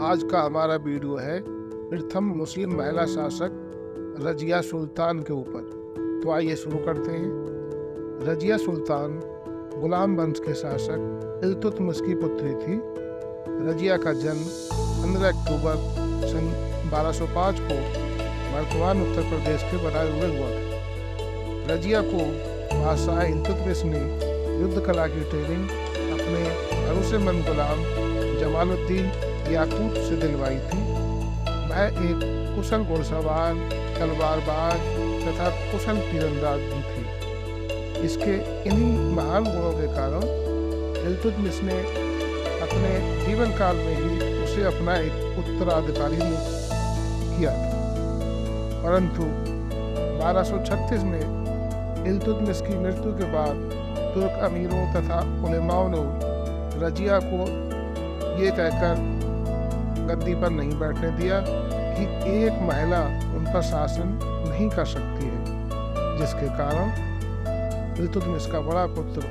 आज का हमारा वीडियो है प्रथम मुस्लिम महिला शासक रजिया सुल्तान के ऊपर। तो आइए शुरू करते हैं। रजिया सुल्तान गुलाम वंश के शासक इल्तुतमिश की पुत्री थी। रजिया का जन्म 15 अक्टूबर सन 1205 को वर्तमान उत्तर प्रदेश के बनाए हुए हुआ था। रजिया को बादशाह इल्तुतमिश ने युद्ध कला की ट्रेनिंग अपने भरोसेमंद गुलाम जमालुद्दीन याकूत से दिलवाई थी। वह एक कुशल घुड़सवार, तलवारबाज तथा कुशल तीरंदाज भी थी। इसके इन्हीं महान गुणों के कारण इल्तुतमिश ने अपने जीवन काल में ही उसे अपना एक उत्तराधिकारी नियुक्त किया था। परंतु 1236 में इल्तुतमिश की मृत्यु के बाद तुर्क अमीरों तथा उलेमाओं ने रजिया को ये कहकर गद्दी पर नहीं बैठने दिया कि एक महिला उन पर शासन नहीं कर सकती है, जिसके कारण इल्तुतमिश का बड़ा पुत्र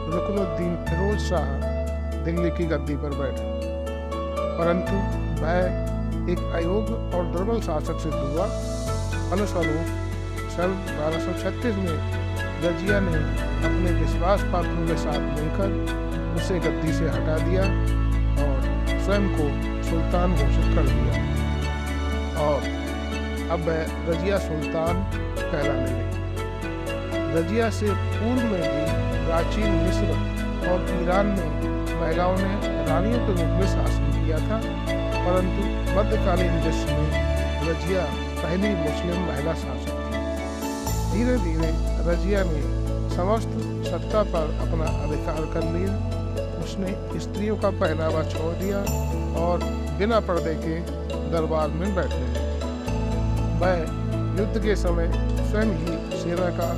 रुकनुद्दीन फिरोज शाह दिल्ली की गद्दी पर बैठा। परंतु वह एक अयोग्य और दुर्बल शासक सिद्ध हुआ। फलस्वरूप सन 1236 में रजिया ने अपने विश्वास पात्रों के साथ मिलकर उसे गद्दी से हटा दिया और स्वयं को सुल्तान घोषित कर दिया और अब वह रजिया सुल्तान कहलाने लगी। रजिया से पूर्व में भी प्राचीन मिस्र और ईरान में महिलाओं ने रानियों के रूप में शासन किया था, परंतु मध्यकालीन विश्व में रजिया पहली मुस्लिम महिला शासक थी। धीरे धीरे रजिया ने समस्त सत्ता पर अपना अधिकार कर लिया। उसने स्त्रियों का पहनावा छोड़ दिया और बिना पर्दे के दरबार में बैठने लगी। वह युद्ध के समय स्वयं ही सेना का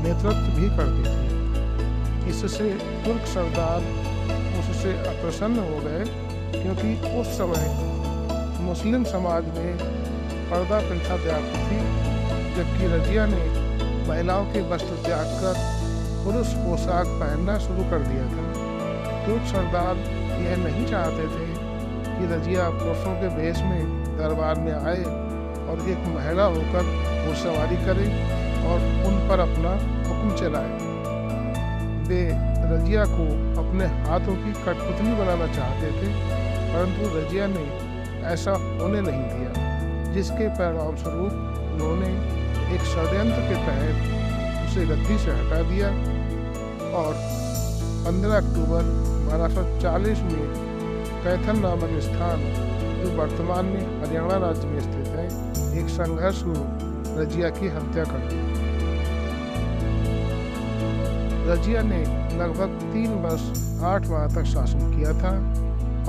नेतृत्व भी करती थी। इससे तुर्क सरदार उससे अप्रसन्न हो गए, क्योंकि उस समय मुस्लिम समाज में पर्दा प्रथा व्याप्त थी, जबकि रजिया ने महिलाओं के वस्त्र त्याग कर पुरुष पोशाक पहनना शुरू कर दिया था। तुर्क सरदार यह नहीं चाहते थे कि रजिया पुरुषों के वेश में दरबार में आए और एक महिला होकर घुड़सवारी करे और उन पर अपना हुक्म चलाए। वे रजिया को अपने हाथों की कठपुतली बनाना चाहते थे, परंतु रजिया ने ऐसा होने नहीं दिया, जिसके परिणाम स्वरूप उन्होंने एक षड्यंत्र के तहत उसे गद्दी से हटा दिया और 15 अक्टूबर 1240 में कैथन नामक स्थान, जो वर्तमान में हरियाणा राज्य में स्थित है, एक संघर्ष में रजिया की हत्या कर दी। रजिया ने लगभग 3 वर्ष 8 माह तक शासन किया था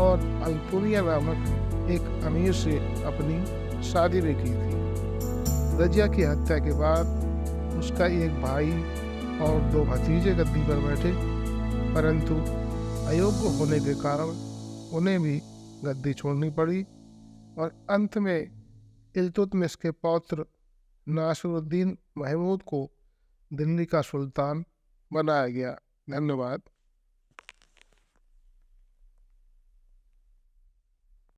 और अल्तुनिया नामक एक अमीर से अपनी शादी भी की थी। रजिया की हत्या के बाद उसका एक भाई और 2 भतीजे गद्दी पर बैठे, परंतु अयोग्य होने के कारण उन्हें भी गद्दी छोड़नी पड़ी और अंत में इल्तुतमिश के पौत्र नासिरुद्दीन महमूद को दिल्ली का सुल्तान बनाया गया। धन्यवाद।